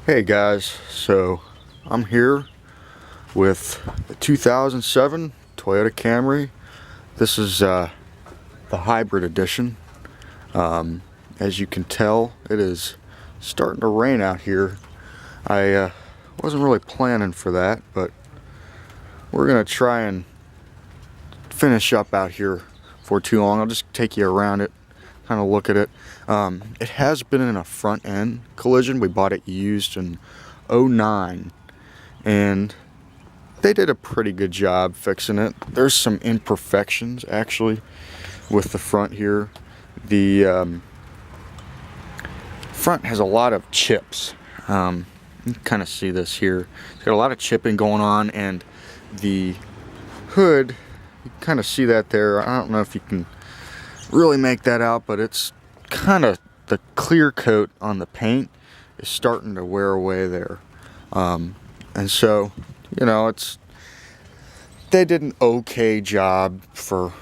Hey guys, so I'm here with the 2007 Toyota Camry. This is the hybrid edition. As you can tell, it is starting to rain out here. I wasn't really planning for that, but we're gonna try and finish up out here for too long. I'll just take you around it, kind of look at it. It has been in a front end collision. We bought it used in '09, and they did a pretty good job fixing it. There's some imperfections actually with the front here. The front has a lot of chips. You can kind of see this here. It's got a lot of chipping going on, and the hood, you can kind of see that there. I don't know if you can really make that out, but it's kind of, the clear coat on the paint is starting to wear away there. And so, you know, they did an okay job for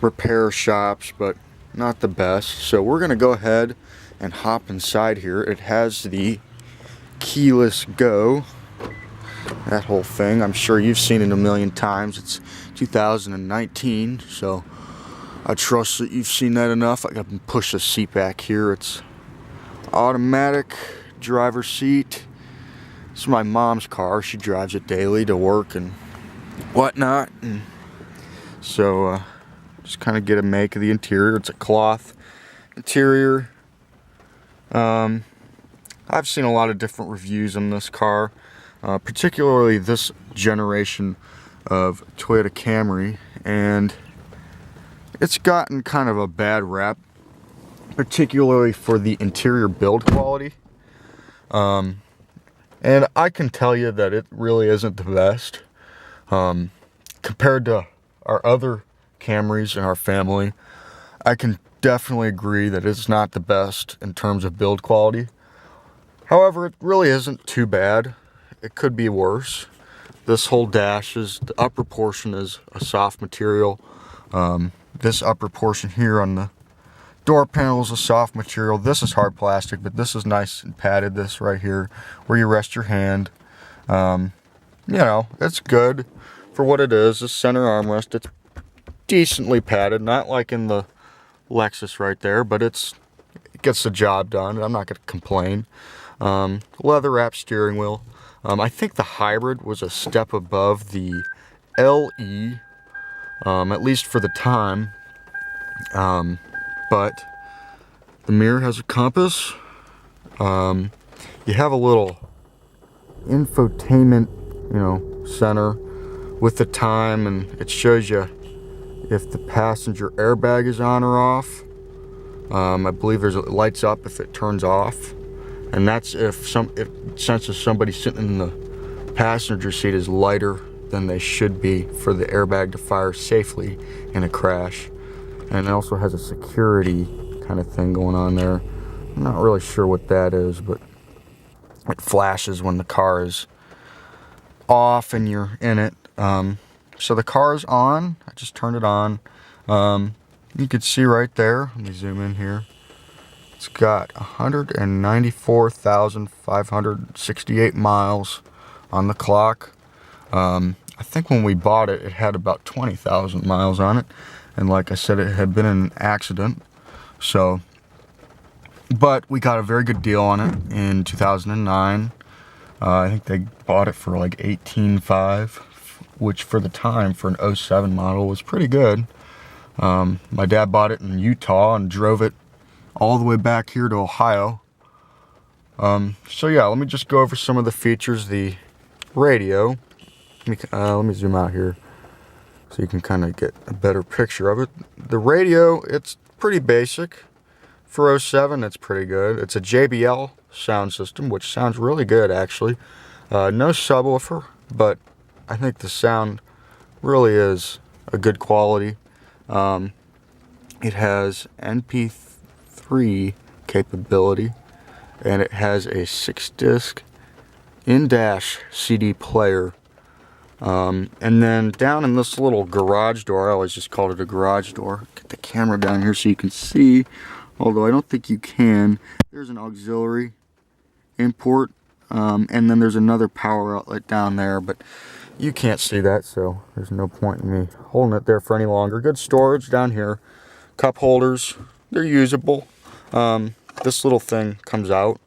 repair shops, but not the best. So we're gonna go ahead and hop inside here. It has the keyless go, that whole thing. I'm sure you've seen it a million times. It's 2019, so I trust that you've seen that enough. I can push the seat back here. It's automatic driver's seat. It's my mom's car. She drives it daily to work and whatnot. And so just kind of get a make of the interior. It's a cloth interior. I've seen a lot of different reviews on this car, particularly this generation of Toyota Camry, and it's gotten kind of a bad rap, particularly for the interior build quality. And I can tell you that it really isn't the best. Compared to our other Camrys in our family, I can definitely agree that it's not the best in terms of build quality. However, it really isn't too bad. It could be worse. This whole dash the upper portion is a soft material. This upper portion here on the door panel is a soft material. This is hard plastic, but this is nice and padded. This right here, where you rest your hand. You know, it's good for what it is. The center armrest, it's decently padded, not like in the Lexus right there, but it gets the job done. I'm not going to complain. Leather wrapped steering wheel. I think the hybrid was a step above the LE, at least for the time. But the mirror has a compass. You have a little infotainment, center with the time, and it shows you if the passenger airbag is on or off. I believe it lights up if it turns off, and that's if senses somebody sitting in the passenger seat is lighter than they should be for the airbag to fire safely in a crash. And it also has a security kind of thing going on there. I'm not really sure what that is, but it flashes when the car is off and you're in it. So the car is on. I just turned it on. You can see right there. Let me zoom in here. It's got 194,568 miles on the clock. I think when we bought it, it had about 20,000 miles on it. And like I said, it had been in an accident. So, but we got a very good deal on it in 2009. I think they bought it for like $18,500, which for the time, for an '07 model, was pretty good. My dad bought it in Utah and drove it all the way back here to Ohio. So yeah, let me just go over some of the features. The radio. Let me zoom out here so you can kind of get a better picture of it. The radio, it's pretty basic. For '07, it's pretty good. It's a JBL sound system, which sounds really good actually. No subwoofer, but I think the sound really is a good quality. It has MP3 capability, and it has a 6-disc in-dash CD player. And then down in this little garage door, I always just called it a garage door. Get the camera down here so you can see, although I don't think you can. There's an auxiliary import, and then there's another power outlet down there, but you can't see that, so there's no point in me holding it there for any longer. Good storage down here. Cup holders, they're usable. This little thing comes out,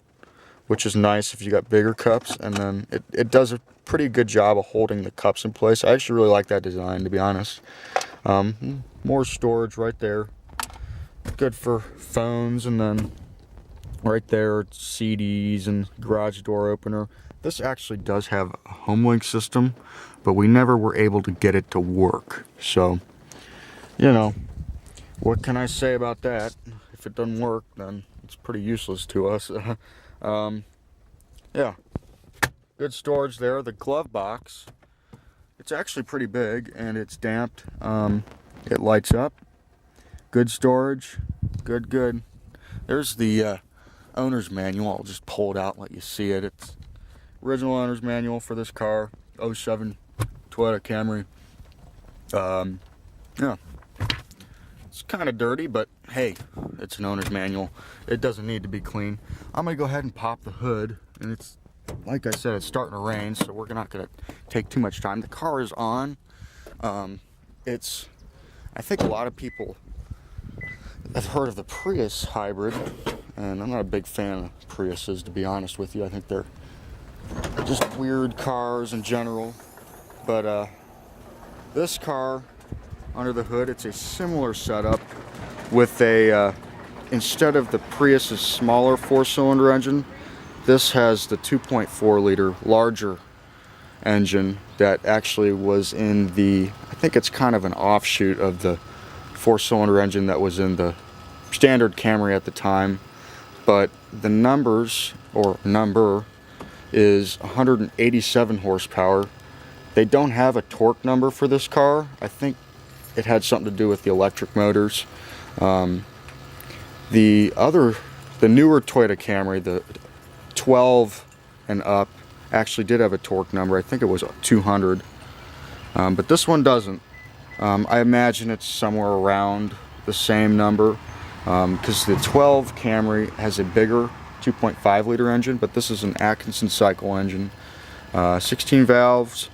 which is nice if you got bigger cups, and then it does a pretty good job of holding the cups in place. I actually really like that design, to be honest. More storage right there. Good for phones, and then right there, CDs and garage door opener. This actually does have a HomeLink system, but we never were able to get it to work. So, you know, what can I say about that? If it doesn't work, then it's pretty useless to us. Yeah, good storage there. The glove box, it's actually pretty big, and it's damped. It lights up. Good storage. Good. There's the owner's manual. I'll just pull it out and let you see it. It's original owner's manual for this car, 07 Toyota Camry. Yeah, it's kind of dirty, but hey, it's an owner's manual. It doesn't need to be clean. I'm gonna go ahead and pop the hood, and it's, like I said, it's starting to rain, so we're not gonna take too much time. The car is on. I think a lot of people have heard of the Prius hybrid, and I'm not a big fan of Priuses, to be honest with you. I think they're just weird cars in general. But this car, under the hood, it's a similar setup with a, instead of the Prius's smaller 4-cylinder engine, this has the 2.4 liter larger engine that actually was in the, I think it's kind of an offshoot of the 4-cylinder engine that was in the standard Camry at the time. But the numbers, or number, is 187 horsepower. They don't have a torque number for this car. I think it had something to do with the electric motors. The newer Toyota Camry, the 12 and up, actually did have a torque number. I think it was 200, but this one doesn't. I imagine it's somewhere around the same number, because the 12 Camry has a bigger 2.5 liter engine, but this is an Atkinson cycle engine. 16 valves,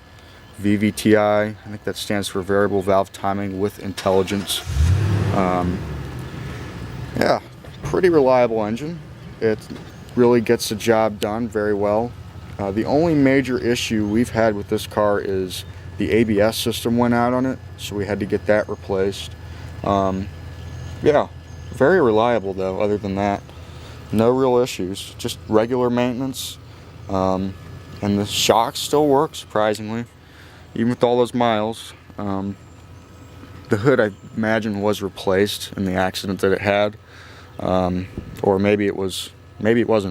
VVTi. I think that stands for variable valve timing with intelligence. Yeah, pretty reliable engine. It really gets the job done very well. The only major issue we've had with this car is the ABS system went out on it, so we had to get that replaced. Yeah, very reliable though. Other than that, no real issues, just regular maintenance. And the shock still works, surprisingly, even with all those miles. The hood, I imagine, was replaced in the accident that it had, or maybe it wasn't,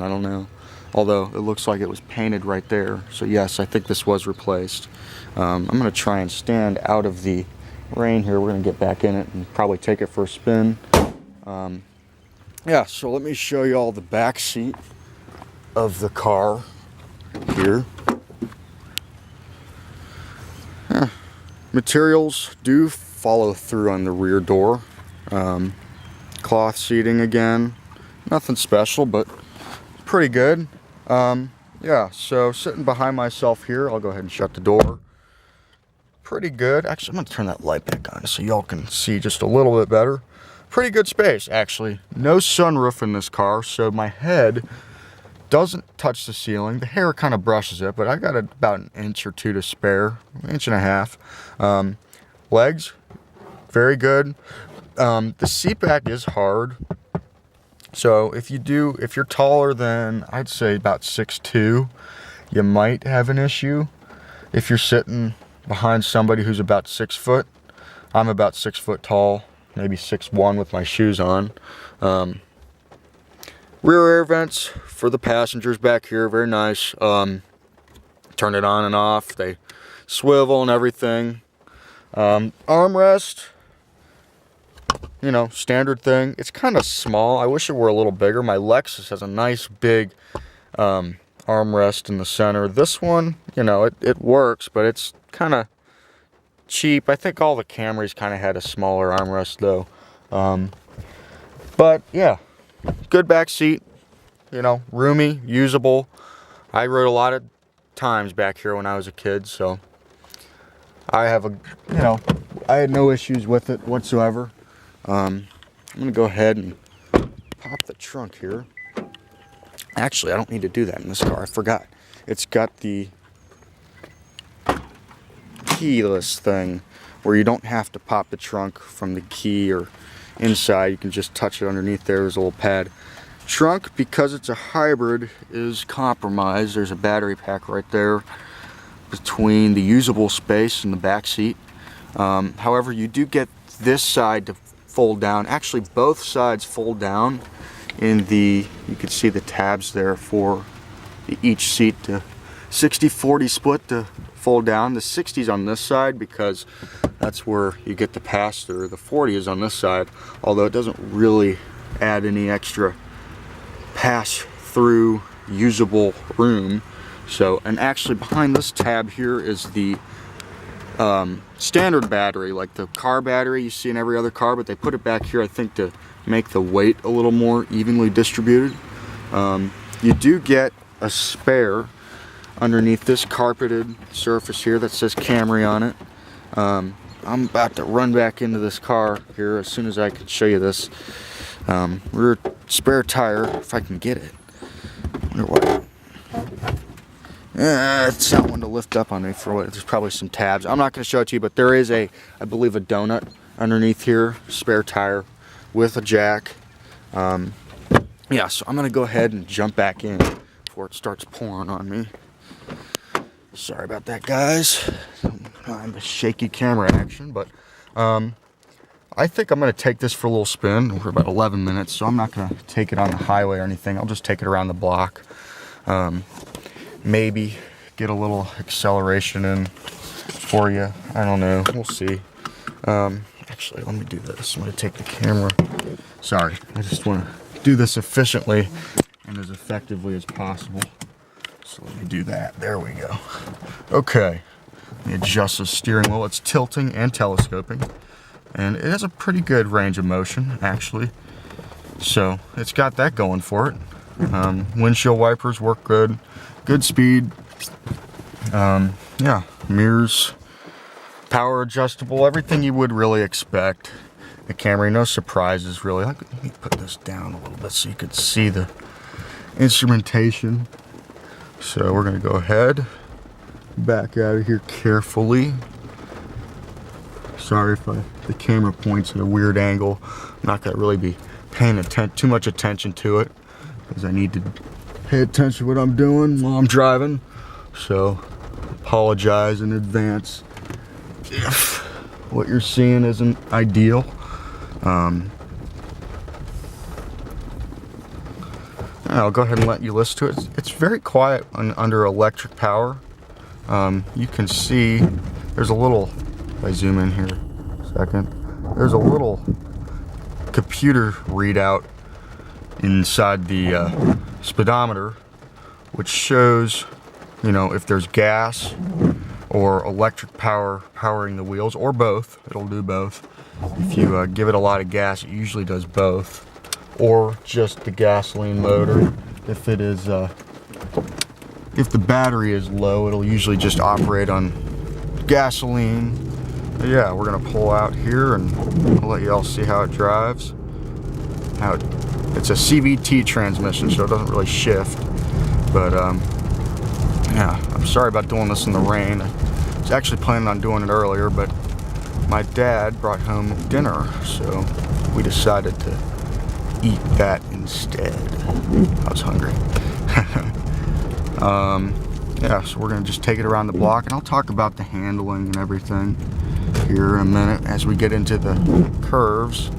I don't know. Although it looks like it was painted right there, so yes, I think this was replaced. I'm going to try and stand out of the rain here. We're going to get back in it and probably take it for a spin. Yeah, so let me show you all the back seat of the car here. Materials do follow through on the rear door. Cloth seating again, nothing special, but pretty good. Yeah, so sitting behind myself here, I'll go ahead and shut the door. Pretty good. Actually, I'm going to turn that light back on so y'all can see just a little bit better. Pretty good space, actually. No sunroof in this car, so my head doesn't touch the ceiling. The hair kind of brushes it, but I got about an inch or two to spare, an inch and a half. Legs, very good. The seat back is hard. So if you're taller than, I'd say about 6'2", you might have an issue. If you're sitting behind somebody who's about 6 foot, I'm about 6 foot tall, maybe 6'1" with my shoes on. Rear air vents for the passengers back here, very nice. Turn it on and off, they swivel and everything. Armrest, you know, standard thing. It's kind of small. I wish it were a little bigger. My Lexus has a nice big armrest in the center. This one, you know, it works, but it's kind of cheap. I think all the Camrys kind of had a smaller armrest though. But yeah, good back seat. you know, roomy, usable. I rode a lot of times back here when I was a kid, so I have I had no issues with it whatsoever. I'm gonna go ahead and pop the trunk here. Actually, I don't need to do that in this car. I forgot. It's got the keyless thing where you don't have to pop the trunk from the key or inside. You can just touch it underneath there. There's a little pad. Trunk, because it's a hybrid, is compromised. There's a battery pack right there between the usable space and the back seat. However, you do get this side to fold down. Actually, both sides fold down. You can see the tabs there for each seat to 60-40 split to fold down. The 60's on this side because that's where you get the pass through. The 40 is on this side, although it doesn't really add any extra pass through usable room. So, and actually behind this tab here is the standard battery, like the car battery you see in every other car, but they put it back here, I think, to make the weight a little more evenly distributed. You do get a spare underneath this carpeted surface here that says Camry on it. I'm about to run back into this car here as soon as I can show you this. Rear spare tire, if I can get it. Wonder what. It's not one to lift up on me for what. There's probably some tabs. I'm not going to show it to you, but there is I believe, a donut underneath here, spare tire with a jack. Yeah, so I'm going to go ahead and jump back in before it starts pouring on me. Sorry about that, guys. I'm a shaky camera action, but I think I'm going to take this for a little spin. We're about 11 minutes, so I'm not going to take it on the highway or anything. I'll just take it around the block. Maybe get a little acceleration in for you. I don't know. We'll see. Actually, let me do this. I'm going to take the camera. Sorry. I just want to do this efficiently and as effectively as possible. So let me do that. There we go. Okay. Let me adjust the steering wheel. It's tilting and telescoping. And it has a pretty good range of motion, actually. So it's got that going for it. Windshield wipers work good. Good speed. Yeah, mirrors, power adjustable, everything you would really expect. The Camry, no surprises really. Let me put this down a little bit so you could see the instrumentation. So we're gonna go ahead, back out of here carefully. Sorry if the camera points at a weird angle. I'm not gonna really be paying too much attention to it because I need to pay attention to what I'm doing while I'm driving. So apologize in advance if what you're seeing isn't ideal. I'll go ahead and let you listen to it. It's very quiet under electric power. You can see there's a little, if I zoom in here a second, there's a little computer readout inside the speedometer, which shows, you know, if there's gas or electric power powering the wheels, or both. It'll do both. If you give it a lot of gas, it usually does both, or just the gasoline motor. If it is, if the battery is low, it'll usually just operate on gasoline. But yeah, we're gonna pull out here and I'll let you all see how it drives. It's a CVT transmission, so it doesn't really shift. But yeah, I'm sorry about doing this in the rain. I was actually planning on doing it earlier, but my dad brought home dinner, so we decided to eat that instead. I was hungry. Yeah, so we're gonna just take it around the block, and I'll talk about the handling and everything here in a minute as we get into the curves.